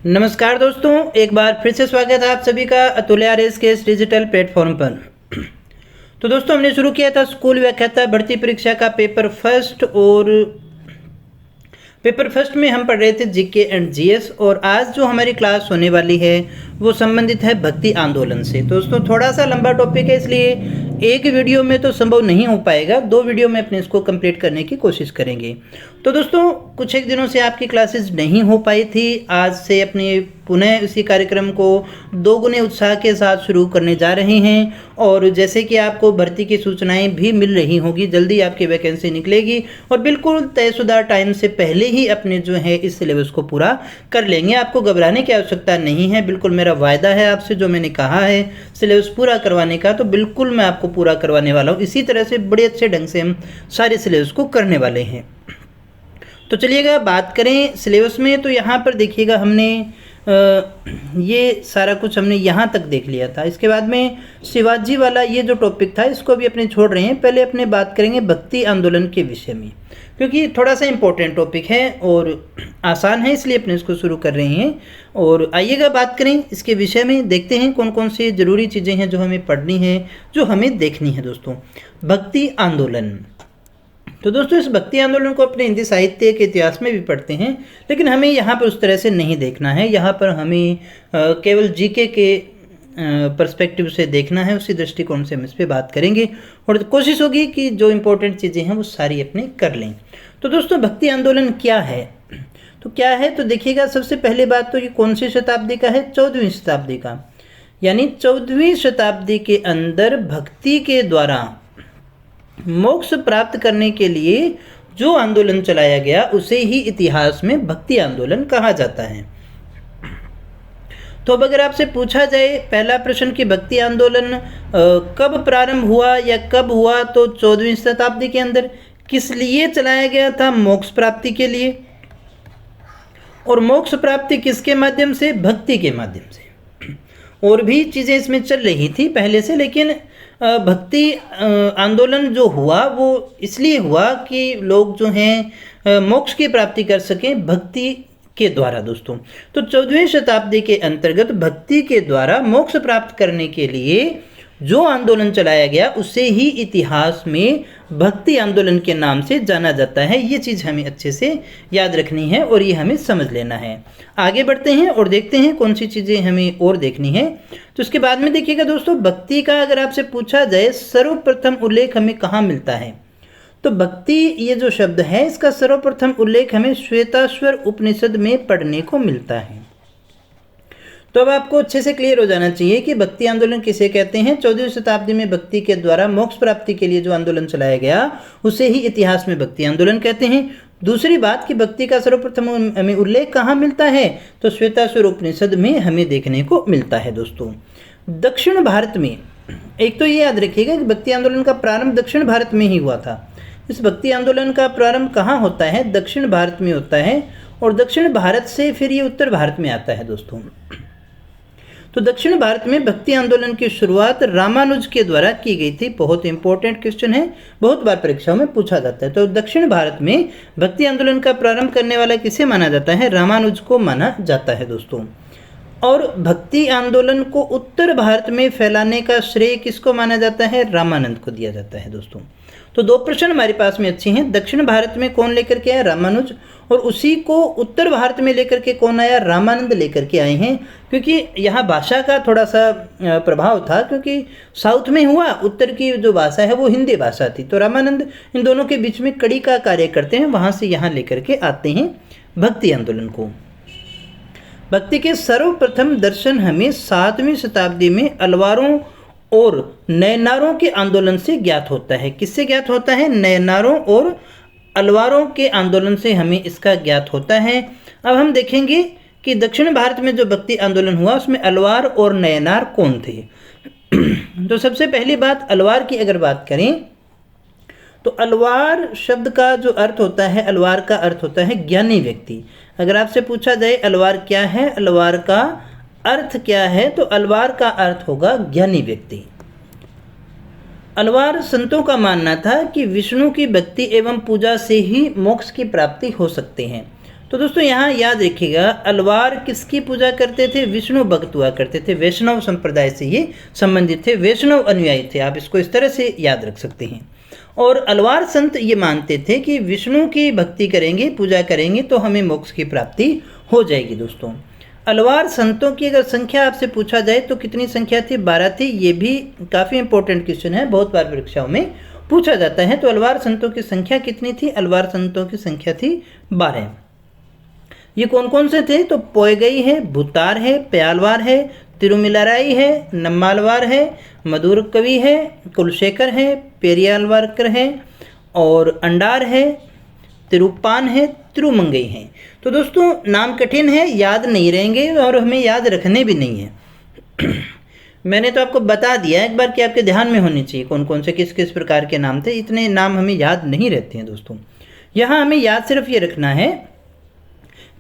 नमस्कार दोस्तों, एक बार फिर से स्वागत है आप सभी का अतुल्य आरएस के इस डिजिटल प्लेटफॉर्म पर। तो दोस्तों, हमने शुरू किया था स्कूल व्याख्याता भर्ती परीक्षा का पेपर फर्स्ट, और पेपर फर्स्ट में हम पढ़ रहे थे जीके एंड जीएस। और आज जो हमारी क्लास होने वाली है वो संबंधित है भक्ति आंदोलन से। तो दोस्तों, थोड़ा सा लंबा टॉपिक है, इसलिए एक वीडियो में तो संभव नहीं हो पाएगा, 2 वीडियो में अपने इसको कंप्लीट करने की कोशिश करेंगे। तो दोस्तों, कुछ एक दिनों से आपकी क्लासेस नहीं हो पाई थी, आज से अपने पुनः इसी कार्यक्रम को 2 गुने उत्साह के साथ शुरू करने जा रहे हैं। और जैसे कि आपको भर्ती की सूचनाएं भी मिल रही होगी, जल्दी आपकी वैकेंसी निकलेगी और बिल्कुल तयशुदा टाइम से पहले ही अपने जो है इस सिलेबस को पूरा कर लेंगे। आपको घबराने की आवश्यकता नहीं है, बिल्कुल मेरा वायदा है आपसे, जो मैंने कहा है सिलेबस पूरा करवाने का, तो बिल्कुल मैं आपको पूरा करवाने वाला हूँ। इसी तरह से बड़े अच्छे ढंग से हम सारे सिलेबस को करने वाले हैं। तो चलिएगा बात करें सिलेबस में। तो यहाँ पर देखिएगा, हमने ये सारा कुछ हमने यहाँ तक देख लिया था। इसके बाद में शिवाजी वाला ये जो टॉपिक था, इसको भी अपने छोड़ रहे हैं। पहले अपने बात करेंगे भक्ति आंदोलन के विषय में, क्योंकि थोड़ा सा इम्पोर्टेंट टॉपिक है और आसान है, इसलिए अपने इसको शुरू कर रहे हैं। और आइएगा बात करें इसके विषय में, देखते हैं कौन कौन सी ज़रूरी चीज़ें हैं जो हमें पढ़नी है, जो हमें देखनी है। दोस्तों, भक्ति आंदोलन, तो दोस्तों इस भक्ति आंदोलन को अपने हिंदी साहित्य के इतिहास में भी पढ़ते हैं, लेकिन हमें यहाँ पर उस तरह से नहीं देखना है। यहाँ पर हमें केवल जीके के पर्सपेक्टिव से देखना है, उसी दृष्टिकोण से हम इस पर बात करेंगे और कोशिश होगी कि जो इम्पोर्टेंट चीज़ें हैं वो सारी अपने कर लें। तो दोस्तों, भक्ति आंदोलन क्या है? तो क्या है, तो देखिएगा, सबसे पहले बात तो ये कौन सी शताब्दी का है? 14वीं शताब्दी का। यानी 14वीं शताब्दी के अंदर भक्ति के द्वारा मोक्ष प्राप्त करने के लिए जो आंदोलन चलाया गया, उसे ही इतिहास में भक्ति आंदोलन कहा जाता है। तो अब अगर आपसे पूछा जाए पहला प्रश्न कि भक्ति आंदोलन कब प्रारंभ हुआ या कब हुआ, तो 14वीं शताब्दी के अंदर। किस लिए चलाया गया था? मोक्ष प्राप्ति के लिए। और मोक्ष प्राप्ति किसके माध्यम से? भक्ति के माध्यम से। और भी चीज़ें इसमें चल रही थी पहले से, लेकिन भक्ति आंदोलन जो हुआ वो इसलिए हुआ कि लोग जो हैं मोक्ष की प्राप्ति कर सकें भक्ति के द्वारा। दोस्तों, तो 14वीं शताब्दी के अंतर्गत भक्ति के द्वारा मोक्ष प्राप्त करने के लिए जो आंदोलन चलाया गया, उसे ही इतिहास में भक्ति आंदोलन के नाम से जाना जाता है। ये चीज़ हमें अच्छे से याद रखनी है और ये हमें समझ लेना है। आगे बढ़ते हैं और देखते हैं कौन सी चीज़ें हमें और देखनी है। तो उसके बाद में देखिएगा दोस्तों, भक्ति का अगर आपसे पूछा जाए सर्वप्रथम उल्लेख हमें कहाँ मिलता है, तो भक्ति ये जो शब्द है, इसका सर्वप्रथम उल्लेख हमें श्वेताश्वर उपनिषद में पढ़ने को मिलता है। तो अब आपको अच्छे से क्लियर हो जाना चाहिए कि भक्ति आंदोलन किसे कहते हैं। 14वीं शताब्दी में भक्ति के द्वारा मोक्ष प्राप्ति के लिए जो आंदोलन चलाया गया, उसे ही इतिहास में भक्ति आंदोलन कहते हैं। दूसरी बात कि भक्ति का सर्वप्रथम हमें उल्लेख कहाँ मिलता है, तो श्वेताश्वर उपनिषद में हमें देखने को मिलता है। दोस्तों, दक्षिण भारत में, एक तो ये याद रखिएगा कि भक्ति आंदोलन का प्रारंभ दक्षिण भारत में ही हुआ था। इस भक्ति आंदोलन का प्रारंभ कहाँ होता है? दक्षिण भारत में होता है, और दक्षिण भारत से फिर ये उत्तर भारत में आता है। दोस्तों, तो दक्षिण भारत में भक्ति आंदोलन की शुरुआत रामानुज के द्वारा की गई थी। बहुत इंपॉर्टेंट क्वेश्चन है, बहुत बार परीक्षाओं में पूछा जाता है। तो दक्षिण भारत में भक्ति आंदोलन का प्रारंभ करने वाला किसे माना जाता है? रामानुज को माना जाता है। दोस्तों, और भक्ति आंदोलन को उत्तर भारत में फैलाने का श्रेय किसको माना जाता है? रामानंद को दिया जाता है। दोस्तों, तो 2 प्रश्न हमारे पास में अच्छे हैं। दक्षिण भारत में कौन लेकर के आया? रामानुज। और उसी को उत्तर भारत में लेकर के कौन आया? रामानंद लेकर के आए हैं, क्योंकि यहाँ भाषा का थोड़ा सा प्रभाव था, क्योंकि साउथ में हुआ, उत्तर की जो भाषा है वो हिंदी भाषा थी। तो रामानंद इन दोनों के बीच में कड़ी का कार्य करते हैं, वहाँ से यहाँ लेकर के आते हैं भक्ति आंदोलन को। भक्ति के सर्वप्रथम दर्शन हमें 7वीं शताब्दी में अलवारों और नयनारों के आंदोलन से ज्ञात होता है। किससे ज्ञात होता है? नयनारों और अलवारों के आंदोलन से हमें इसका ज्ञात होता है। अब हम देखेंगे कि दक्षिण भारत में जो भक्ति आंदोलन हुआ, उसमें अलवार और नयनार कौन थे। तो सबसे पहली बात, अलवार की अगर बात करें तो अलवार शब्द का जो अर्थ होता है, अलवार का अर्थ होता है ज्ञानी व्यक्ति। अगर आपसे पूछा जाए अलवार क्या है, अलवार का अर्थ क्या है, तो अलवार का अर्थ होगा ज्ञानी व्यक्ति। अलवार संतों का मानना था कि विष्णु की भक्ति एवं पूजा से ही मोक्ष की प्राप्ति हो सकते हैं। तो दोस्तों यहाँ याद रखिएगा, अलवार किसकी पूजा करते थे? विष्णु भक्त हुआ करते थे, वैष्णव संप्रदाय से ये संबंधित थे, वैष्णव अनुयायी थे। आप इसको इस तरह से याद रख सकते हैं। और अलवार संत ये मानते थे कि विष्णु की भक्ति करेंगे, पूजा करेंगे तो हमें मोक्ष की प्राप्ति हो जाएगी। दोस्तों अलवार संतों की अगर संख्या आपसे पूछा जाए तो कितनी संख्या थी? 12 थी। ये भी काफ़ी इंपॉर्टेंट क्वेश्चन है, बहुत बार परीक्षाओं में पूछा जाता है। तो अलवार संतों की संख्या कितनी थी? अलवार संतों की संख्या थी 12। ये कौन कौन से थे? तो पोयगई है, भूतार है, प्यालवार है, तिरुमिलाराई है, नम्मालवार है, मधुर कवि है, कुलशेखर है, पेरियालवारकर है और अंडार है, तिरुपान है, तिरुमंगई है। तो दोस्तों नाम कठिन है, याद नहीं रहेंगे और हमें याद रखने भी नहीं है। मैंने तो आपको बता दिया एक बार कि आपके ध्यान में होनी चाहिए कौन कौन से किस किस प्रकार के नाम थे। इतने नाम हमें याद नहीं रहते हैं दोस्तों। यहाँ हमें याद सिर्फ ये रखना है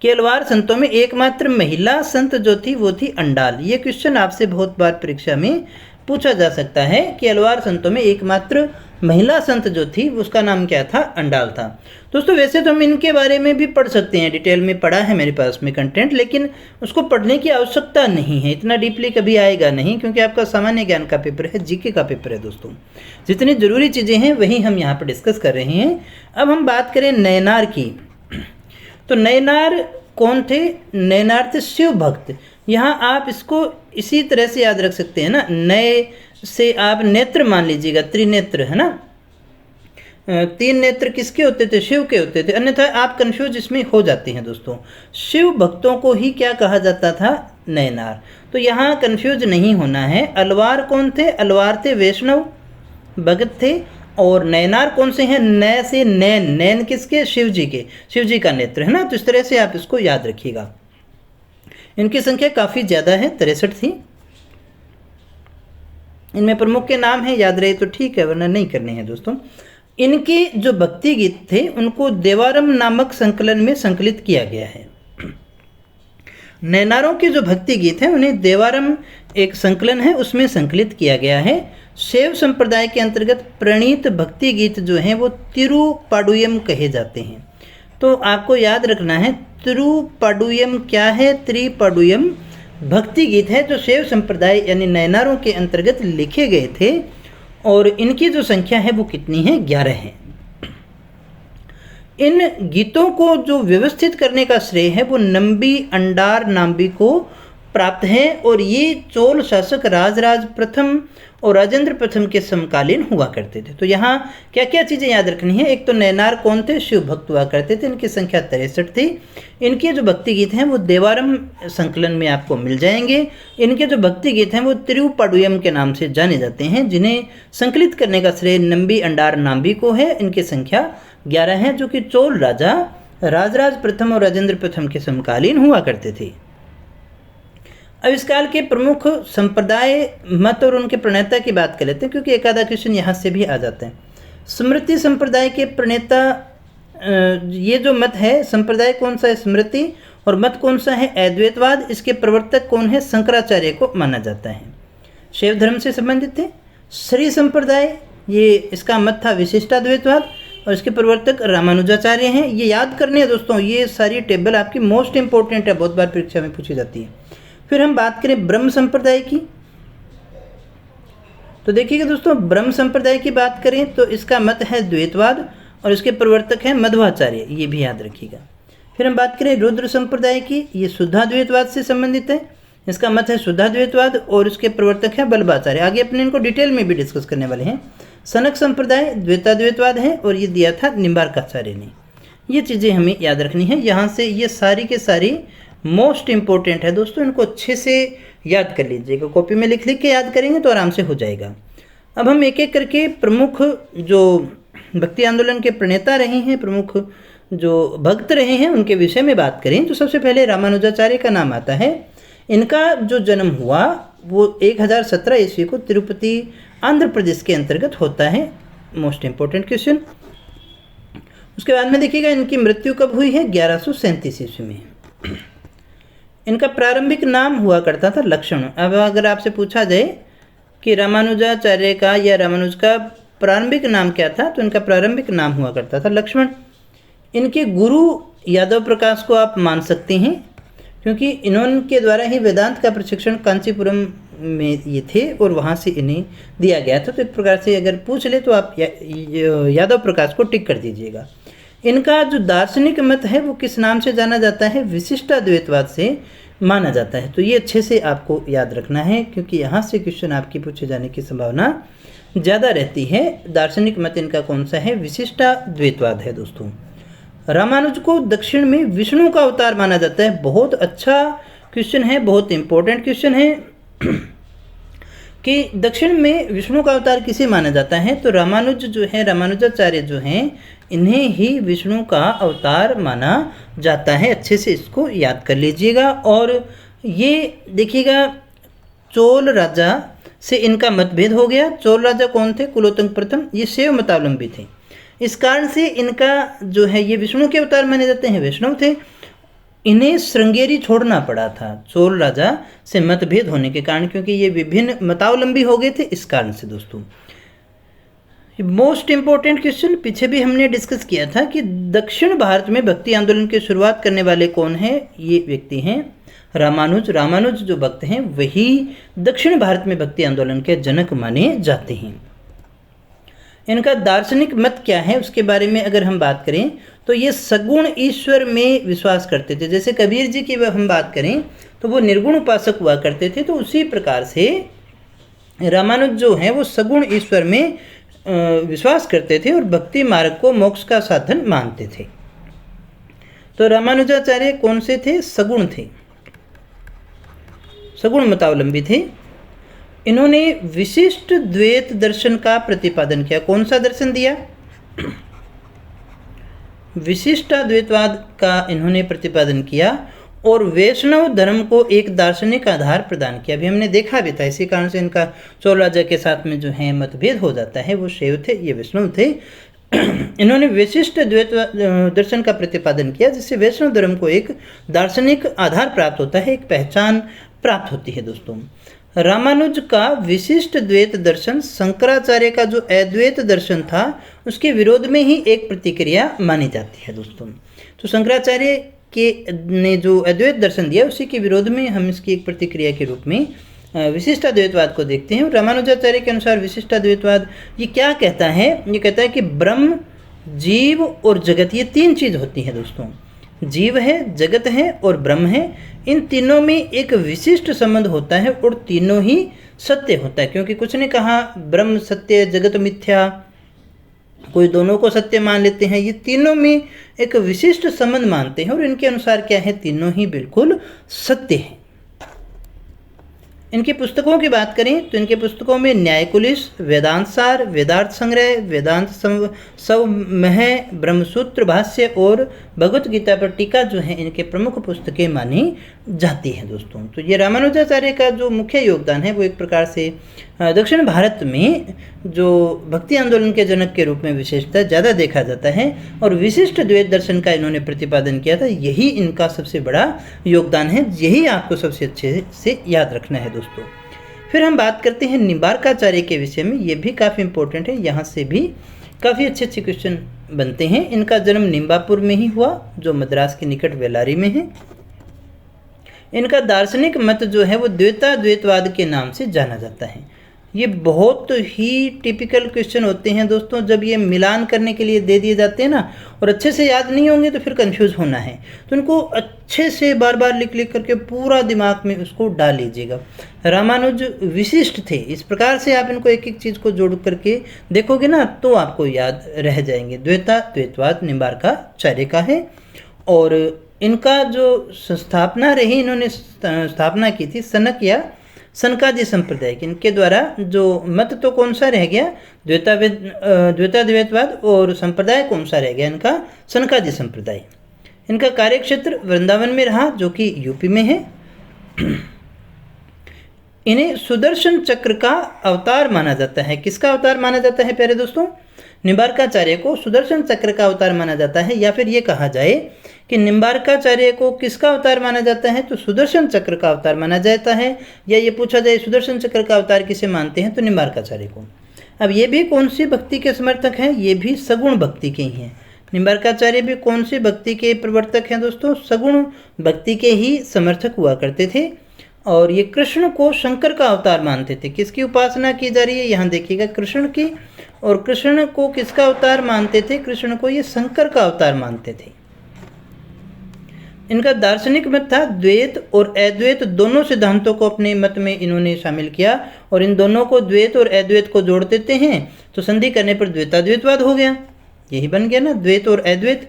कि अलवार संतों में एकमात्र महिला संत जो थी वो थी अंडाल। ये क्वेश्चन आपसे बहुत बार परीक्षा में पूछा जा सकता है कि अलवार संतों में एकमात्र महिला संत जो थी उसका नाम क्या था? अंडाल था। दोस्तों वैसे तो हम इनके बारे में भी पढ़ सकते हैं, डिटेल में पढ़ा है मेरे पास में कंटेंट, लेकिन उसको पढ़ने की आवश्यकता नहीं है, इतना डीपली कभी आएगा नहीं, क्योंकि आपका सामान्य ज्ञान का पेपर है, जीके का पेपर है। दोस्तों जितनी ज़रूरी चीज़ें हैं वही हम यहाँ पर डिस्कस कर रहे हैं। अब हम बात करें नयनार की, तो नयनार कौन थे? नयनार थे शिव भक्त। यहाँ आप इसको इसी तरह से याद रख सकते हैं ना, नए से आप नेत्र मान लीजिएगा, त्रिनेत्र है ना। 3 नेत्र किसके होते थे? शिव के होते थे, अन्यथा आप कंफ्यूज इसमें हो जाते हैं। दोस्तों शिव भक्तों को ही क्या कहा जाता था? नयनार। तो यहाँ कंफ्यूज नहीं होना है। अलवार कौन थे? अलवार थे वैष्णव भगत थे। और नयनार कौन से हैं? नय से नैन, नैन किसके? शिव जी के, शिव जी का नेत्र है ना। तो इस तरह से आप इसको याद रखिएगा। इनकी संख्या काफ़ी ज़्यादा है, 63 थी। इनमें प्रमुख के नाम हैं, याद रहे तो ठीक है, वरना नहीं करने हैं। दोस्तों इनके जो भक्ति गीत थे उनको देवारम नामक संकलन में संकलित किया गया है। नयनारों के जो भक्ति गीत हैं उन्हें देवारम एक संकलन है उसमें संकलित किया गया है। शैव संप्रदाय के अंतर्गत प्रणीत भक्ति गीत जो हैं वो तिरुपाडुयम कहे जाते हैं। तो आपको याद रखना है तिरुपाडुयम क्या है? त्रिपाडुयम भक्ति गीत है जो शैव संप्रदाय यानी नयनारों के अंतर्गत लिखे गए थे, और इनकी जो संख्या है वो कितनी है? 11 है। इन गीतों को जो व्यवस्थित करने का श्रेय है वो नंबी अंडार नाम्बी को प्राप्त है, और ये चोल शासक राजराज प्रथम और राजेंद्र प्रथम के समकालीन हुआ करते थे। तो यहाँ क्या क्या चीज़ें याद रखनी है? एक तो नयनार कौन थे? शिव भक्त हुआ करते थे, इनकी संख्या 63 थी। इनके जो भक्ति गीत हैं वो देवारम संकलन में आपको मिल जाएंगे। इनके जो भक्ति गीत हैं वो तिरुपाडुयम के नाम से जाने जाते हैं, जिन्हें संकलित करने का श्रेय नंबी अंडार नाम्बी को है। इनकी संख्या 11 है, जो कि चोल राजा राजराज प्रथम और राजेंद्र प्रथम के समकालीन हुआ करते थे। अब इस काल के प्रमुख संप्रदाय, मत और उनके प्रणेता की बात कर लेते हैं, क्योंकि एक आधा क्वेश्चन यहाँ से भी आ जाते हैं। स्मृति संप्रदाय के प्रणेता, ये जो मत है संप्रदाय कौन सा है? स्मृति। और मत कौन सा है? अद्वैतवाद। इसके प्रवर्तक कौन है? शंकराचार्य को माना जाता है, शैव धर्म से संबंधित थे। श्री संप्रदाय, ये इसका मत था विशिष्टाद्वैतवाद, और इसके प्रवर्तक रामानुजाचार्य हैं। ये याद करने हैं दोस्तों, ये सारी टेबल आपकी मोस्ट इंपॉर्टेंट है, बहुत बार परीक्षा में पूछी जाती है। फिर हम बात करें ब्रह्म संप्रदाय की, तो देखिएगा दोस्तों, ब्रह्म संप्रदाय की बात करें तो इसका मत है द्वैतवाद, और इसके प्रवर्तक हैं मध्वाचार्य, ये भी याद रखिएगा। फिर हम बात करें रुद्र संप्रदाय की, ये शुद्धाद्वैतवाद से संबंधित है, इसका मत है शुद्धाद्वैतवाद, और इसके प्रवर्तक हैं बल्लभाचार्य। आगे अपने इनको डिटेल में भी डिस्कस करने वाले हैं। सनक संप्रदाय द्वैताद्वैतवाद है, और ये दिया था निम्बार्काचार्य ने। ये चीज़ें हमें याद रखनी है। यहाँ से ये सारी के सारी मोस्ट इंपॉर्टेंट है दोस्तों, इनको अच्छे से याद कर लीजिएगा। कॉपी में लिख लिख के याद करेंगे तो आराम से हो जाएगा। अब हम एक एक करके प्रमुख जो भक्ति आंदोलन के प्रणेता रहे हैं, प्रमुख जो भक्त रहे हैं, उनके विषय में बात करें तो सबसे पहले रामानुजाचार्य का नाम आता है। इनका जो जन्म हुआ वो 1017 ईस्वी को तिरुपति आंध्र प्रदेश के अंतर्गत होता है। Most important question. उसके बाद में देखिएगा इनकी मृत्यु कब हुई है? 1137 ईस्वी में। इनका प्रारंभिक नाम हुआ करता था लक्ष्मण। अब अगर आपसे पूछा जाए कि रामानुजाचार्य का या रामानुज का प्रारंभिक नाम क्या था, तो इनका प्रारंभिक नाम हुआ करता था लक्ष्मण। इनके गुरु यादव प्रकाश को आप मान सकते हैं, क्योंकि इन्होंने द्वारा ही वेदांत का प्रशिक्षण कांचीपुरम में ये थे और वहाँ से इन्हें दिया गया था। तो एक प्रकार से अगर पूछ ले तो आप यादव प्रकाश को टिक कर दीजिएगा। इनका जो दार्शनिक मत है वो किस नाम से जाना जाता है? विशिष्टाद्वैतवाद से माना जाता है। तो ये अच्छे से आपको याद रखना है, क्योंकि यहाँ से क्वेश्चन आपके पूछे जाने की संभावना ज़्यादा रहती है। दार्शनिक मत इनका कौन सा है? विशिष्टाद्वैतवाद है दोस्तों। रामानुज को दक्षिण में विष्णु का अवतार माना जाता है। बहुत अच्छा क्वेश्चन है, बहुत इंपॉर्टेंट क्वेश्चन है कि दक्षिण में विष्णु का अवतार किसे माना जाता है? तो रामानुज जो है, रामानुजाचार्य जो हैं, इन्हें ही विष्णु का अवतार माना जाता है। अच्छे से इसको याद कर लीजिएगा। और ये देखिएगा, चोल राजा से इनका मतभेद हो गया। चोल राजा कौन थे? कुलोत्तंग प्रथम। ये शैव मतावलंबी थे। इस कारण से इनका जो है ये विष्णु के अवतार माने जाते हैं, वैष्णव थे। इन्हें श्रृंगेरी छोड़ना पड़ा था चोल राजा से मतभेद होने के कारण, क्योंकि ये विभिन्न मतावलंबी हो गए थे। इस कारण से दोस्तों मोस्ट इंपॉर्टेंट क्वेश्चन पीछे भी हमने डिस्कस किया था कि दक्षिण भारत में भक्ति आंदोलन की शुरुआत करने वाले कौन हैं? ये व्यक्ति हैं रामानुज। रामानुज जो भक्त हैं वही दक्षिण भारत में भक्ति आंदोलन के जनक माने जाते हैं। इनका दार्शनिक मत क्या है उसके बारे में अगर हम बात करें तो ये सगुण ईश्वर में विश्वास करते थे। जैसे कबीर जी की हम बात करें तो वो निर्गुण उपासक हुआ करते थे, तो उसी प्रकार से रामानुज जो हैं वो सगुण ईश्वर में विश्वास करते थे और भक्ति मार्ग को मोक्ष का साधन मानते थे। तो रामानुजाचार्य कौन से थे? सगुण थे, सगुण मतावलंबी थे। इन्होंने विशिष्ट द्वैत दर्शन का प्रतिपादन किया। कौन सा दर्शन दिया? विशिष्टाद्वैतवाद का इन्होंने प्रतिपादन किया और वैष्णव धर्म को एक दार्शनिक आधार प्रदान किया। अभी हमने देखा भी था, इसी कारण से इनका चोल राजा के साथ में जो है मतभेद हो जाता है। वो शैव थे, ये वैष्णव थे। इन्होंने विशिष्ट द्वैत दर्शन का प्रतिपादन किया, जिससे वैष्णव धर्म को एक दार्शनिक आधार प्राप्त होता है, एक पहचान प्राप्त होती है दोस्तों। रामानुज का विशिष्ट द्वैत दर्शन शंकराचार्य का जो अद्वैत दर्शन था उसके विरोध में ही एक प्रतिक्रिया मानी जाती है दोस्तों। तो शंकराचार्य के ने जो अद्वैत दर्शन दिया उसी के विरोध में हम इसकी एक प्रतिक्रिया के रूप में विशिष्टाद्वैतवाद को देखते हैं। रामानुजाचार्य के अनुसार विशिष्टाद्वैतवाद ये क्या कहता है? ये कहता है कि ब्रह्म, जीव और जगत, ये तीन चीज़ होती है दोस्तों। जीव है, जगत है और ब्रह्म है। इन तीनों में एक विशिष्ट संबंध होता है और तीनों ही सत्य होता है, क्योंकि कुछ ने कहा ब्रह्म सत्य, जगत मिथ्या, कोई दोनों को सत्य मान लेते हैं। ये तीनों में एक विशिष्ट संबंध मानते हैं और इनके अनुसार क्या है? तीनों ही बिल्कुल सत्य हैं। इनकी पुस्तकों की बात करें तो इनके पुस्तकों में न्यायकुलिश, वेदांत सार, वेदार्थ संग्रह, वेदांत संमह, ब्रह्मसूत्र भाष्य और भगवत गीता पर टीका जो है इनके प्रमुख पुस्तकें मानी जाती हैं दोस्तों। तो ये रामानुजाचार्य का जो मुख्य योगदान है वो एक प्रकार से दक्षिण भारत में जो भक्ति आंदोलन के जनक के रूप में विशेषता ज़्यादा देखा जाता है और विशिष्ट द्वैत दर्शन का इन्होंने प्रतिपादन किया था। यही इनका सबसे बड़ा योगदान है, यही आपको सबसे अच्छे से याद रखना है दोस्तों। फिर हम बात करते हैं निम्बार्काचार्य के विषय में। ये भी काफ़ी इंपॉर्टेंट है, यहाँ से भी काफ़ी अच्छे अच्छे क्वेश्चन बनते हैं। इनका जन्म निम्बापुर में ही हुआ जो मद्रास के निकट वेलारी में है। इनका दार्शनिक मत जो है वो द्वैताद्वैतवाद के नाम से जाना जाता है। ये बहुत ही टिपिकल क्वेश्चन होते हैं दोस्तों, जब ये मिलान करने के लिए दे दिए जाते हैं ना और अच्छे से याद नहीं होंगे तो फिर कंफ्यूज होना है। तो इनको अच्छे से बार बार लिख लिख करके पूरा दिमाग में उसको डाल लीजिएगा। रामानुज विशिष्ट थे, इस प्रकार से आप इनको एक एक चीज़ को जोड़ करके देखोगे ना तो आपको याद रह जाएंगे। द्वैताद्वैतवाद निम्बार्काचार्य का है और इनका जो संस्थापना रही, इन्होंने स्थापना की थी सनक या सनकादि संप्रदाय की। इनके द्वारा जो मत तो कौन सा रह गया? द्वैताद्वैतवाद। और संप्रदाय कौन सा रह गया? इनका सनकादि संप्रदाय। इनका कार्यक्षेत्र वृंदावन में रहा जो कि यूपी में है। इन्हें सुदर्शन चक्र का अवतार माना जाता है। किसका अवतार माना जाता है प्यारे दोस्तों? निम्बार्काचार्य को सुदर्शन चक्र का अवतार माना जाता है। या फिर ये कहा जाए कि निम्बार्काचार्य को किसका अवतार माना जाता है? तो सुदर्शन चक्र का अवतार माना जाता है। या ये पूछा जाए सुदर्शन चक्र का अवतार किसे मानते हैं? तो निम्बार्काचार्य को। अब ये भी कौन सी भक्ति के समर्थक हैं? ये भी सगुण भक्ति के ही हैं। निम्बार्काचार्य भी कौन सी भक्ति के प्रवर्तक हैं दोस्तों? सगुण भक्ति के ही समर्थक हुआ करते थे और ये कृष्ण को शंकर का अवतार मानते थे। किसकी उपासना की जा रही है यहाँ देखिएगा, कृष्ण की। और कृष्ण को किसका अवतार मानते थे? कृष्ण को ये शंकर का अवतार मानते थे। इनका दार्शनिक मत था द्वैत और अद्वैत दोनों सिद्धांतों को अपने मत में इन्होंने शामिल किया और इन दोनों को द्वैत और अद्वैत को जोड़ देते हैं तो संधि करने पर द्वैताद्वैतवाद हो गया। यही बन गया ना, द्वैत और अद्वैत,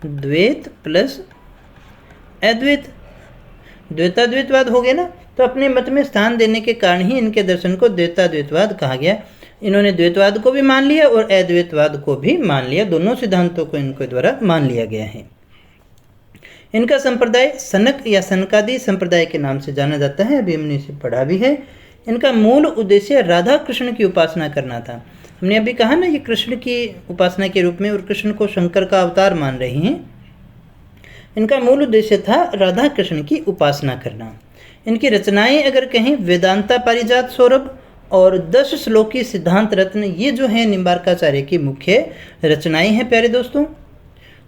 द्वैत प्लस अद्वैत, द्वैताद्वैतवाद हो गया ना। तो अपने मत में स्थान देने के कारण ही इनके दर्शन को द्वैताद्वैतवाद कहा गया। इन्होंने द्वैतवाद को भी मान लिया और अद्वैतवाद को भी मान लिया, दोनों सिद्धांतों को इनके द्वारा मान लिया गया है। इनका संप्रदाय सनक या सनकादि संप्रदाय के नाम से जाना जाता है, अभी हमने इसे पढ़ा भी है। इनका मूल उद्देश्य राधा कृष्ण की उपासना करना था। हमने अभी कहा ना, ये कृष्ण की उपासना के रूप में और कृष्ण को शंकर का अवतार मान रहे हैं। इनका मूल उद्देश्य था राधा कृष्ण की उपासना करना। इनकी रचनाएं अगर कहें, वेदांता पारिजात सौरभ और 10 श्लोकी सिद्धांत रत्न, ये जो है निम्बार्काचार्य की मुख्य रचनाएं हैं प्यारे दोस्तों।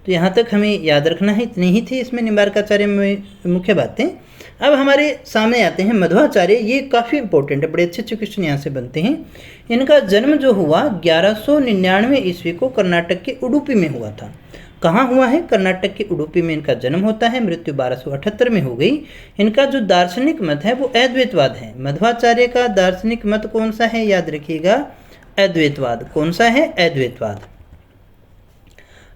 तो यहाँ तक हमें याद रखना है, इतनी ही थी इसमें निम्बार्काचार्य में मुख्य बातें। अब हमारे सामने आते हैं मध्वाचार्य। ये काफ़ी इंपॉर्टेंट है, बड़े अच्छे अच्छे क्वेश्चन यहाँ से बनते हैं। इनका जन्म जो हुआ 1199 ईस्वी को कर्नाटक के उडुपी में हुआ था। कहाँ हुआ है? कर्नाटक के उडुपी में इनका जन्म होता है। मृत्यु 1278 में हो गई। इनका जो दार्शनिक मत है वो अद्वैतवाद है। मध्वाचार्य का दार्शनिक मत कौन सा है? याद रखिएगा, अद्वैतवाद। कौन सा है? अद्वैतवाद।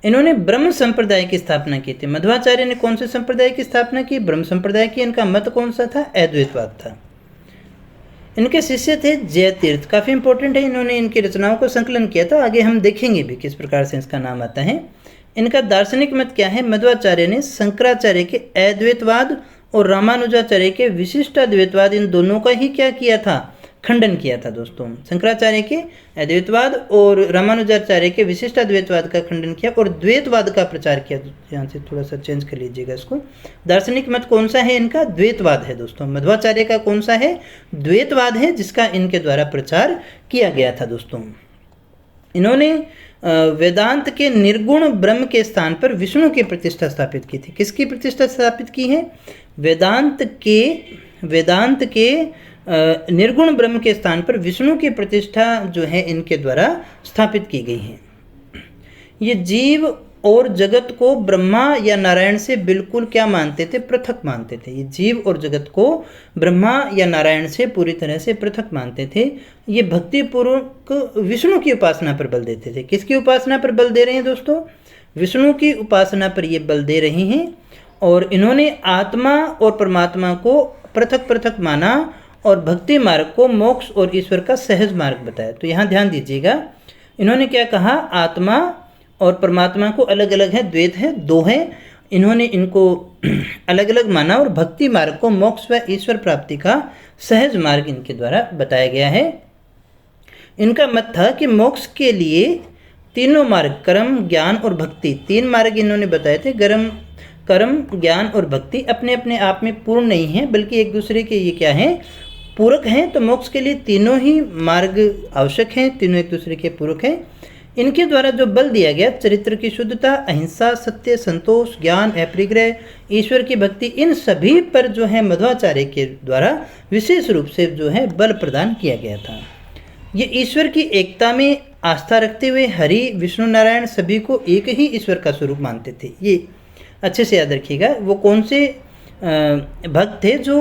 इन्होंने ब्रह्म संप्रदाय की स्थापना की थी। मध्वाचार्य ने कौन से संप्रदाय की स्थापना की? ब्रह्म संप्रदाय की। इनका मत कौन सा था? अद्वैतवाद था। इनके शिष्य थे जयतीर्थ, काफ़ी इंपॉर्टेंट है। इन्होंने इनकी रचनाओं को संकलन किया था, आगे हम देखेंगे भी किस प्रकार से इसका नाम आता है। इनका दार्शनिक मत क्या है? मध्वाचार्य ने शंकराचार्य के अद्वैतवाद और रामानुजाचार्य के विशिष्टाद्वैतवाद, इन दोनों का ही क्या किया था? खंडन किया था दोस्तों। शंकराचार्य के अद्वैतवाद और रामानुजाचार्य के विशिष्टाद्वैतवाद का खंडन किया और द्वैतवाद का प्रचार किया। यहाँ से थोड़ा सा चेंज कर लीजिएगा इसको। दार्शनिक मत कौन सा है इनका? द्वैतवाद है दोस्तों। मध्वाचार्य का कौन सा है? द्वैतवाद है, जिसका इनके द्वारा प्रचार किया गया था दोस्तों। इन्होंने वेदांत के निर्गुण ब्रह्म के स्थान पर विष्णु की प्रतिष्ठा स्थापित की थी। किसकी प्रतिष्ठा स्थापित की है? वेदांत के निर्गुण ब्रह्म के स्थान पर विष्णु की प्रतिष्ठा जो है इनके द्वारा स्थापित की गई है। ये जीव और जगत को ब्रह्मा या नारायण से बिल्कुल क्या मानते थे? पृथक मानते थे। ये जीव और जगत को ब्रह्मा या नारायण से पूरी तरह से पृथक मानते थे। ये भक्तिपूर्वक विष्णु की उपासना पर बल देते थे। किसकी उपासना पर बल दे रहे हैं दोस्तों? विष्णु की उपासना पर ये बल दे रहे हैं। और इन्होंने आत्मा और परमात्मा को पृथक पृथक माना और भक्ति मार्ग को मोक्ष और ईश्वर का सहज मार्ग बताया। तो यहाँ ध्यान दीजिएगा, इन्होंने क्या कहा? आत्मा और परमात्मा को अलग अलग है, द्वैत है, दो है। इन्होंने इनको अलग अलग माना और भक्ति मार्ग को मोक्ष व ईश्वर प्राप्ति का सहज मार्ग इनके द्वारा बताया गया है। इनका मत था कि मोक्ष के लिए तीनों मार्ग, कर्म, ज्ञान और भक्ति, 3 मार्ग इन्होंने बताए थे। कर्म, ज्ञान और भक्ति अपने अपने आप में पूर्ण नहीं है, बल्कि एक दूसरे के ये क्या है? पूरक हैं। तो मोक्ष के लिए तीनों ही मार्ग आवश्यक हैं, तीनों एक दूसरे के पूरक हैं। इनके द्वारा जो बल दिया गया, चरित्र की शुद्धता, अहिंसा, सत्य, संतोष, ज्ञान, अपरिग्रह, ईश्वर की भक्ति, इन सभी पर जो है मध्वाचार्य के द्वारा विशेष रूप से जो है बल प्रदान किया गया था। ये ईश्वर की एकता में आस्था रखते हुए हरि, विष्णु, नारायण सभी को एक ही ईश्वर का स्वरूप मानते थे। ये अच्छे से याद रखिएगा। वो कौन से भक्त थे जो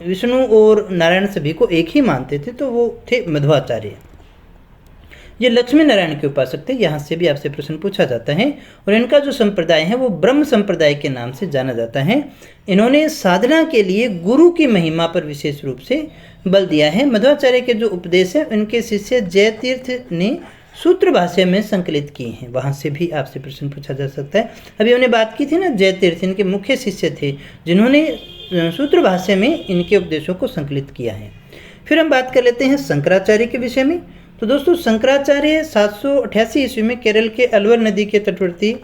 विष्णु और नारायण सभी को एक ही मानते थे? तो वो थे मध्वाचार्य। ये लक्ष्मी नारायण के उपासक थे। यहाँ से भी आपसे प्रश्न पूछा जाता है। और इनका जो संप्रदाय है वो ब्रह्म संप्रदाय के नाम से जाना जाता है। इन्होंने साधना के लिए गुरु की महिमा पर विशेष रूप से बल दिया है। मध्वाचार्य के जो उपदेश है उनके शिष्य जयतीर्थ ने सूत्र भाष्य में संकलित किए हैं। वहाँ से भी आपसे प्रश्न पूछा जा सकता है। अभी हमने बात की थी ना, जयतीर्थ इनके मुख्य शिष्य थे जिन्होंने सूत्र भाष्य में इनके उपदेशों को संकलित किया है। फिर हम बात कर लेते हैं शंकराचार्य के विषय में। तो दोस्तों, शंकराचार्य 788 ईस्वी में केरल के अलवर नदी के तटवर्ती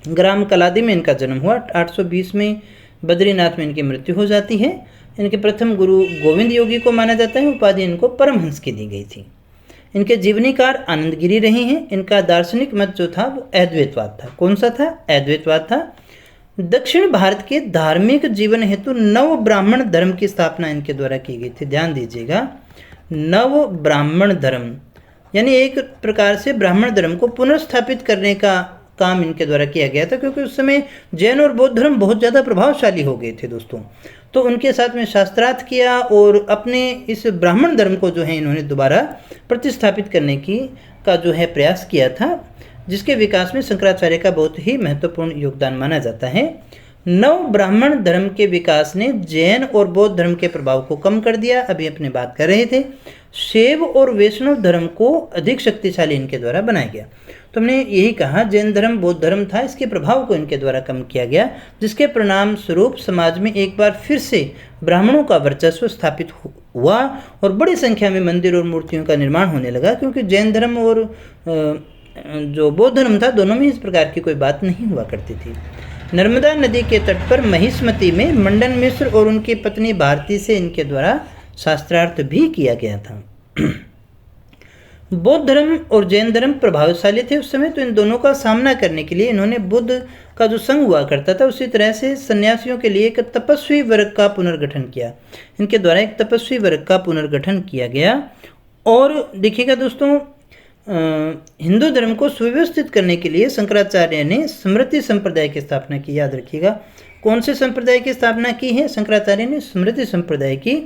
ग्राम कलादी में इनका जन्म हुआ। 820 में बद्रीनाथ में इनकी मृत्यु हो जाती है। इनके प्रथम गुरु गोविंद योगी को माना जाता है। उपाधि इनको परमहंस की दी गई थी। इनके जीवनीकार आनंदगिरी रहे हैं। इनका दार्शनिक मत जो था वो अद्वैतवाद था। कौन सा था? अद्वैतवाद था। दक्षिण भारत के धार्मिक जीवन हेतु नव ब्राह्मण धर्म की स्थापना इनके द्वारा की गई थी। ध्यान दीजिएगा, नव ब्राह्मण धर्म यानी एक प्रकार से ब्राह्मण धर्म को पुनर्स्थापित करने का काम इनके द्वारा किया गया था, क्योंकि उस समय जैन और बौद्ध धर्म बहुत ज़्यादा प्रभावशाली हो गए थे दोस्तों। तो उनके साथ में शास्त्रार्थ किया और अपने इस ब्राह्मण धर्म को जो है इन्होंने दोबारा प्रतिस्थापित करने का जो है प्रयास किया था, जिसके विकास में शंकराचार्य का बहुत ही महत्वपूर्ण योगदान माना जाता है। नव ब्राह्मण धर्म के विकास ने जैन और बौद्ध धर्म के प्रभाव को कम कर दिया। अभी अपने बात कर रहे थे। शैव और वैष्णव धर्म को अधिक शक्तिशाली इनके द्वारा बनाया गया। तो हमने यही कहा, जैन धर्म बौद्ध धर्म था, इसके प्रभाव को इनके द्वारा कम किया गया, जिसके परिणाम स्वरूप समाज में एक बार फिर से ब्राह्मणों का वर्चस्व स्थापित हुआ और बड़ी संख्या में मंदिर और मूर्तियों का निर्माण होने लगा। क्योंकि जैन धर्म और जो बौद्ध धर्म था, दोनों में इस प्रकार की कोई बात नहीं हुआ करती थी। नर्मदा नदी के तट पर महिष्मती में मंडन मिश्र और उनकी पत्नी भारती से इनके द्वारा शास्त्रार्थ भी किया गया था। बौद्ध धर्म और जैन धर्म प्रभावशाली थे उस समय, तो इन दोनों का सामना करने के लिए इन्होंने बुद्ध का जो संघ हुआ करता था, उसी तरह से सन्यासियों के लिए एक तपस्वी वर्ग का पुनर्गठन किया। इनके द्वारा एक तपस्वी वर्ग का पुनर्गठन किया गया। और देखिएगा दोस्तों, हिंदू धर्म को सुव्यवस्थित करने के लिए शंकराचार्य ने स्मृति संप्रदाय की स्थापना की। याद रखिएगा, कौन से संप्रदाय की स्थापना की है? शंकराचार्य ने स्मृति संप्रदाय की।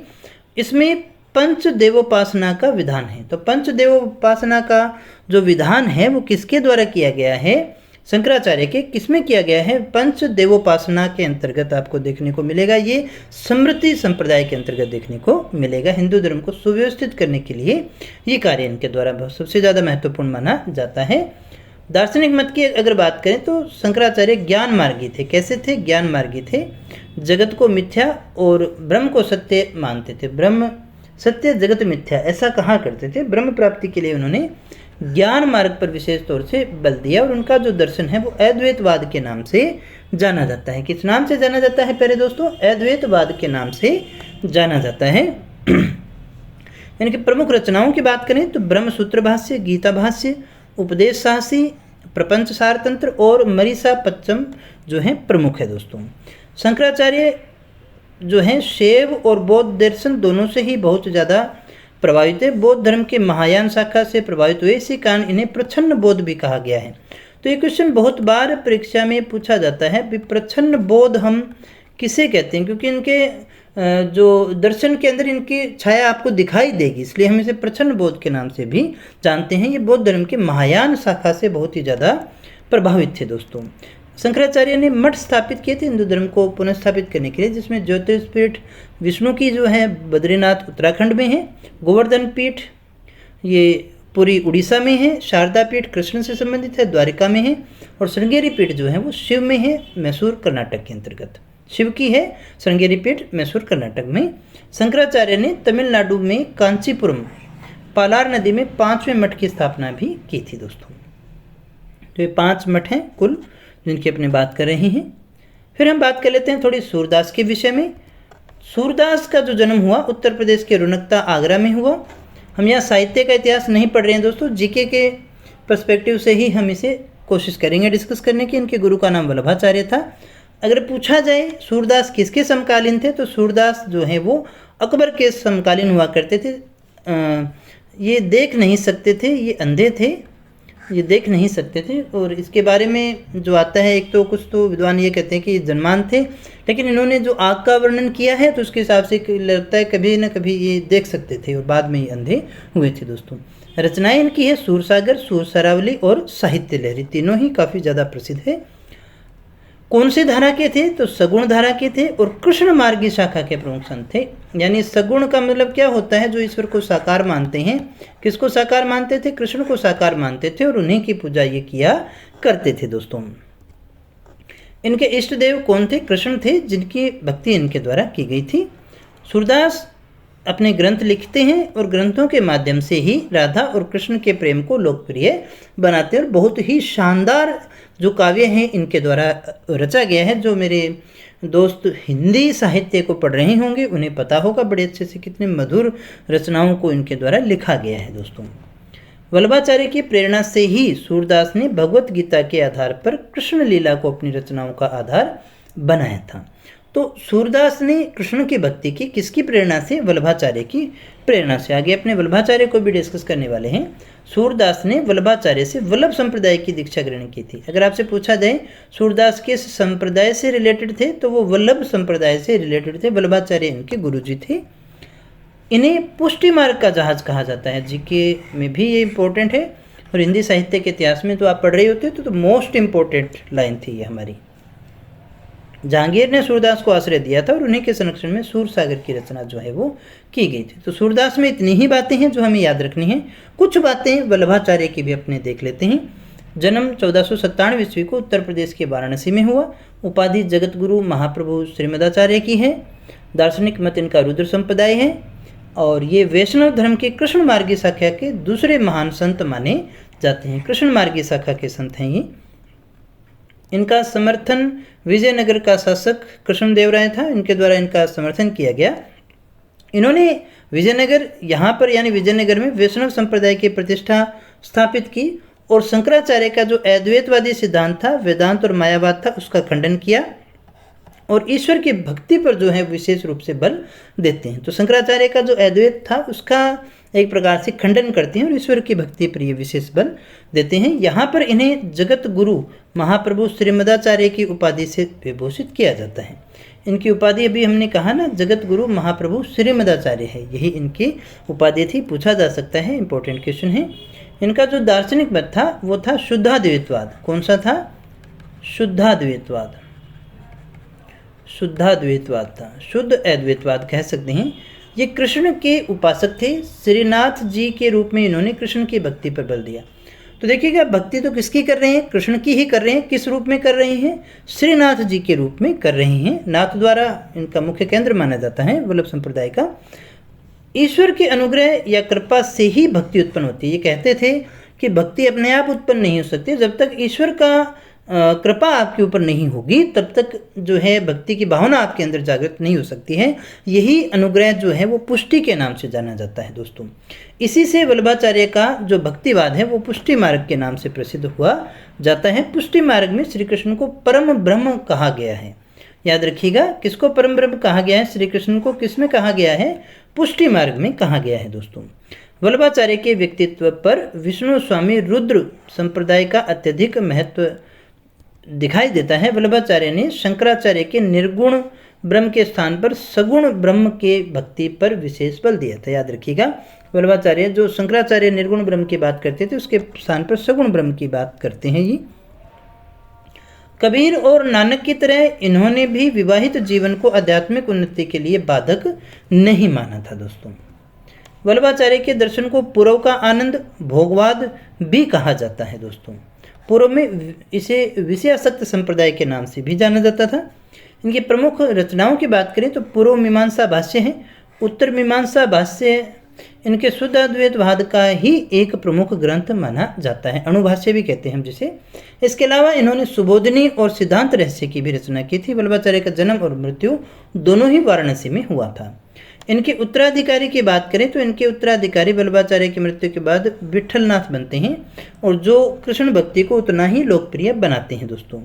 इसमें पंच देवोपासना का विधान है। तो पंच देवोपासना का जो विधान है वो किसके द्वारा किया गया है? शंकराचार्य के। किसमें किया गया है? पंच देवोपासना के अंतर्गत आपको देखने को मिलेगा। ये स्मृति संप्रदाय के अंतर्गत देखने को मिलेगा। हिंदू धर्म को सुव्यवस्थित करने के लिए ये कार्य इनके द्वारा सबसे ज़्यादा महत्वपूर्ण माना जाता है। दार्शनिक मत की अगर बात करें तो शंकराचार्य ज्ञान मार्गी थे। कैसे थे? ज्ञान मार्गी थे। जगत को मिथ्या और ब्रह्म को सत्य मानते थे। ब्रह्म सत्य, जगत मिथ्या, ऐसा कहा करते थे। ब्रह्म प्राप्ति के लिए उन्होंने ज्ञान मार्ग पर विशेष तौर से बल दिया और उनका जो दर्शन है वो अद्वैतवाद के नाम से जाना जाता है। किस नाम से जाना जाता है प्यारे दोस्तों? अद्वैतवाद के नाम से जाना जाता है। यानी कि प्रमुख रचनाओं की बात करें तो ब्रह्म सूत्र भाष्य, गीता भाष्य, उपदेश साहसी, प्रपंच सारतंत्र और मरीसा पच्चम जो है प्रमुख है दोस्तों। शंकराचार्य जो हैं शैव और बौद्ध दर्शन दोनों से ही बहुत ज़्यादा प्रभावित है। बौद्ध धर्म के महायान शाखा से प्रभावित हुए, इसी कारण इन्हें प्रच्छन्न बौद्ध भी कहा गया है। तो ये क्वेश्चन बहुत बार परीक्षा में पूछा जाता है कि प्रच्छन्न बौद्ध हम किसे कहते हैं, क्योंकि इनके जो दर्शन के अंदर इनकी छाया आपको दिखाई देगी, इसलिए हम इसे प्रच्छन्न बौद्ध के नाम से भी जानते हैं। ये बौद्ध धर्म के महायान शाखा से बहुत ही ज़्यादा प्रभावित थे दोस्तों। शंकराचार्य ने मठ स्थापित किए थे हिंदू धर्म को पुनर्स्थापित करने के लिए, जिसमें ज्योतिषपीठ विष्णु की जो है बद्रीनाथ उत्तराखंड में है, गोवर्धन पीठ ये पूरी उड़ीसा में है, शारदा पीठ कृष्ण से संबंधित है, द्वारिका में है, और श्रृंगेरी पीठ जो है वो शिव में है, मैसूर कर्नाटक के अंतर्गत शिव की है श्रृंगेरी पीठ, मैसूर कर्नाटक में। शंकराचार्य ने तमिलनाडु में कांचीपुरम पालार नदी में 5वें मठ की स्थापना भी की थी दोस्तों। तो ये 5 मठ हैं कुल जिनकी अपने बात कर रहे हैं। फिर हम बात कर लेते हैं थोड़ी सूरदास के विषय में। सूरदास का जो जन्म हुआ उत्तर प्रदेश के रुनकता आगरा में हुआ। हम यहाँ साहित्य का इतिहास नहीं पढ़ रहे हैं दोस्तों, जीके के पर्सपेक्टिव से ही हम इसे कोशिश करेंगे डिस्कस करने की। इनके गुरु का नाम वल्लभाचार्य था। अगर पूछा जाए सूरदास किसके समकालीन थे, तो सूरदास जो है वो अकबर के समकालीन हुआ करते थे। ये देख नहीं सकते थे, ये अंधे थे, ये देख नहीं सकते थे। और इसके बारे में जो आता है, एक तो कुछ तो विद्वान ये कहते हैं कि जन्मान थे, लेकिन इन्होंने जो आग का वर्णन किया है तो उसके हिसाब से लगता है कभी न कभी ये देख सकते थे और बाद में ये अंधे हुए थे दोस्तों। रचनाएं इनकी है सूरसागर, सूरसरावली और साहित्य लहरी, तीनों ही काफ़ी ज़्यादा प्रसिद्ध है। कौन सी धारा के थे, तो सगुण धारा के थे और कृष्ण मार्गी शाखा के प्रमुख संत थे। यानी सगुण का मतलब क्या होता है, जो ईश्वर को साकार मानते हैं। किसको साकार मानते थे? कृष्ण को साकार मानते थे और उन्हीं की पूजा ये किया करते थे दोस्तों। इनके इष्ट देव कौन थे? कृष्ण थे, जिनकी भक्ति इनके द्वारा की गई थी। सूरदास अपने ग्रंथ लिखते हैं और ग्रंथों के माध्यम से ही राधा और कृष्ण के प्रेम को लोकप्रिय बनाते हैं और बहुत ही शानदार जो काव्य हैं इनके द्वारा रचा गया है। जो मेरे दोस्त हिंदी साहित्य को पढ़ रहे होंगे उन्हें पता होगा बड़े अच्छे से कितने मधुर रचनाओं को इनके द्वारा लिखा गया है दोस्तों। वल्लभाचार्य की प्रेरणा से ही सूरदास ने भगवत गीता के आधार पर कृष्ण लीला को अपनी रचनाओं का आधार बनाया था। तो सूरदास ने कृष्ण की भक्ति की किसकी प्रेरणा से? वल्लभाचार्य की प्रेरणा से। आगे अपने वल्लभाचार्य को भी डिस्कस करने वाले हैं। सूरदास ने वल्लभाचार्य से वल्लभ संप्रदाय की दीक्षा ग्रहण की थी। अगर आपसे पूछा जाए सूरदास किस संप्रदाय से रिलेटेड थे, तो वो वल्लभ संप्रदाय से रिलेटेड थे। वल्लभाचार्य इनके गुरुजी थे। इन्हें पुष्टि मार्ग का जहाज कहा जाता है। जीके में भी ये इंपॉर्टेंट है और हिंदी साहित्य के इतिहास में तो आप पढ़ रहे होते तो मोस्ट इंपॉर्टेंट लाइन थी ये हमारी। जहांगीर ने सूरदास को आश्रय दिया था और उन्हीं के संरक्षण में सूरसागर की रचना जो है वो की गई थी। तो सूरदास में इतनी ही बातें हैं जो हमें याद रखनी है। कुछ बातें वल्लभाचार्य की भी अपने देख लेते हैं। जन्म 1497 ईस्वी को उत्तर प्रदेश के वाराणसी में हुआ। उपाधि जगत गुरु महाप्रभु श्रीमदाचार्य की है। दार्शनिक मत इनका रुद्र संप्रदाय है और ये वैष्णव धर्म के कृष्ण मार्गी शाखा के दूसरे महान संत माने जाते हैं। कृष्ण मार्गी शाखा के संत हैं ये। इनका समर्थन विजयनगर का शासक कृष्णदेव राय था। इनके द्वारा इनका समर्थन किया गया। इन्होंने विजयनगर यहाँ पर यानी विजयनगर में वैष्णव संप्रदाय की प्रतिष्ठा स्थापित की और शंकराचार्य का जो अद्वैतवादी सिद्धांत था, वेदांत और मायावाद था, उसका खंडन किया और ईश्वर की भक्ति पर जो है विशेष रूप से बल देते हैं। तो शंकराचार्य का जो अद्वैत था उसका एक प्रकार से खंडन करते हैं और ईश्वर की भक्ति पर ये विशेष बल देते हैं। यहाँ पर इन्हें जगत गुरु महाप्रभु श्रीमदाचार्य की उपाधि से विभूषित किया जाता है। इनकी उपाधि अभी हमने कहा ना, जगत गुरु महाप्रभु श्रीमदाचार्य है, यही इनकी उपाधि थी। पूछा जा सकता है, इंपॉर्टेंट क्वेश्चन है। इनका जो दार्शनिक मत था वो था शुद्धाद्वैतवाद। कौन सा था? शुद्धाद्वैतवाद। शुद्धाद्वैतवाद था, शुद्ध अद्वैतवाद कह सकते हैं। ये कृष्ण के उपासक थे। श्रीनाथ जी के रूप में इन्होंने कृष्ण की भक्ति पर बल दिया। तो देखिएगा, भक्ति तो किसकी कर रहे हैं? कृष्ण की ही कर रहे हैं। किस रूप में कर रहे हैं? श्रीनाथ जी के रूप में कर रहे हैं। नाथ द्वारा इनका मुख्य केंद्र माना जाता है वल्लभ संप्रदाय का। ईश्वर के अनुग्रह या कृपा से ही भक्ति उत्पन्न होती है। ये कहते थे कि भक्ति अपने आप उत्पन्न नहीं हो सकती। जब तक ईश्वर का कृपा आपके ऊपर नहीं होगी तब तक जो है भक्ति की भावना आपके अंदर जागृत नहीं हो सकती है। यही अनुग्रह जो है वो पुष्टि के नाम से जाना जाता है दोस्तों। इसी से वल्लभाचार्य का जो भक्तिवाद है वो पुष्टि मार्ग के नाम से प्रसिद्ध हुआ जाता है। पुष्टि मार्ग में श्री कृष्ण को परम ब्रह्म कहा गया है। याद रखिएगा, किसको परम ब्रह्म कहा गया है? श्री कृष्ण को किस में कहा गया है? पुष्टि मार्ग में कहा गया है दोस्तों। वल्लभाचार्य के व्यक्तित्व पर विष्णु स्वामी रुद्र संप्रदाय का अत्यधिक महत्व दिखाई देता है। वल्लभाचार्य ने शंकराचार्य के निर्गुण ब्रह्म के स्थान पर सगुण ब्रह्म के भक्ति पर विशेष बल दिया था। याद रखिएगा, वल्लभाचार्य जो शंकराचार्य निर्गुण ब्रह्म की बात करते थे उसके स्थान पर सगुण ब्रह्म की बात करते हैं। ये कबीर और नानक की तरह इन्होंने भी विवाहित जीवन को आध्यात्मिक उन्नति के लिए बाधक नहीं माना था दोस्तों। वल्लभाचार्य के दर्शन को पूर्व का आनंद भोगवाद भी कहा जाता है दोस्तों। पूर्व में इसे विषयासक्त संप्रदाय के नाम से भी जाना जाता था। इनकी प्रमुख रचनाओं की बात करें तो पूर्व मीमांसा भाष्य है। उत्तर मीमांसा भाष्य इनके शुद्ध अद्वैतवाद का ही एक प्रमुख ग्रंथ माना जाता है। अणुभाष्य भी कहते हैं हम जिसे। इसके अलावा इन्होंने सुबोधिनी और सिद्धांत रहस्य की भी रचना की थी। वल्लभाचार्य का जन्म और मृत्यु दोनों ही वाराणसी में हुआ था। इनके उत्तराधिकारी की बात करें तो इनके उत्तराधिकारी वल्लभाचार्य की मृत्यु के बाद विठलनाथ बनते हैं और जो कृष्ण भक्ति को उतना ही लोकप्रिय बनाते हैं दोस्तों।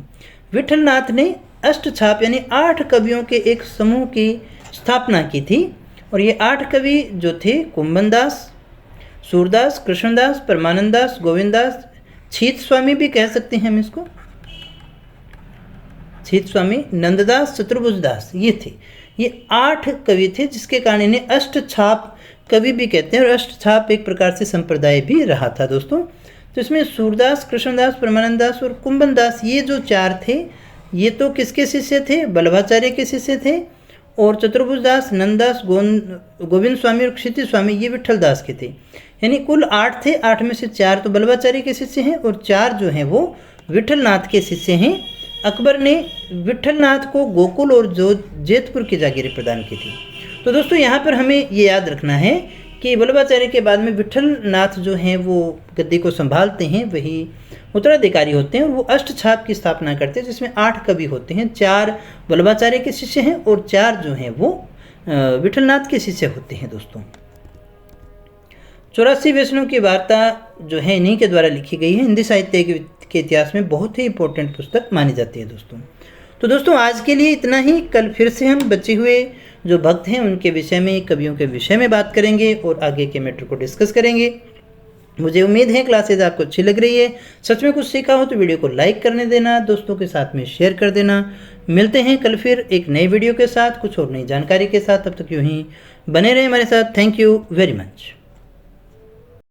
विठलनाथ ने अष्टछाप यानी 8 कवियों के एक समूह की स्थापना की थी और ये 8 कवि जो थे कुंभनदास, सूरदास, कृष्णदास, परमानंदास, गोविंददास, छीत स्वामी भी कह सकते हैं हम इसको, छीत स्वामी, नंददास, चतुर्भुजदास, ये थे। ये 8 कवि थे जिसके कारण इन्हें अष्टछाप कवि भी कहते हैं और अष्टछाप एक प्रकार से संप्रदाय भी रहा था दोस्तों। तो इसमें सूरदास, कृष्णदास, परमानंदास और कुंभनदास ये जो 4 थे ये तो किसके शिष्य थे? वल्लभाचार्य के शिष्य थे। और चतुर्भुजदास, नंददास, गोविंद स्वामी और क्षिति स्वामी ये विठलदास के थे। यानी कुल 8 थे। 8 में से 4 तो वल्लभाचार्य के शिष्य हैं और 4 जो हैं वो विठलनाथ के शिष्य हैं। अकबर ने विठलनाथ को गोकुल और जेतपुर की जागीरें प्रदान की थी। तो दोस्तों यहाँ पर हमें ये याद रखना है कि वल्लभाचार्य के बाद में विठलनाथ जो हैं वो गद्दी को संभालते हैं, वही उत्तराधिकारी होते हैं और वो अष्टछाप की स्थापना करते हैं जिसमें 8 कवि होते हैं। 4 वल्लभाचार्य के शिष्य हैं और 4 जो हैं वो विठलनाथ के शिष्य होते हैं दोस्तों। 84 व्यसनों की वार्ता जो है इन्हीं के द्वारा लिखी गई है। हिंदी साहित्य के इतिहास में बहुत ही इंपॉर्टेंट पुस्तक मानी जाती है दोस्तों। तो दोस्तों आज के लिए इतना ही। कल फिर से हम बचे हुए जो भक्त हैं उनके विषय में, कवियों के विषय में बात करेंगे और आगे के मैटर को डिस्कस करेंगे। मुझे उम्मीद है क्लासेज आपको अच्छी लग रही है। सच में कुछ सीखा हो तो वीडियो को लाइक करने देना, दोस्तों के साथ में शेयर कर देना। मिलते हैं कल फिर एक नई वीडियो के साथ, कुछ और नई जानकारी के साथ। तब तक यूं ही बने रहें हमारे साथ। Thank you very much.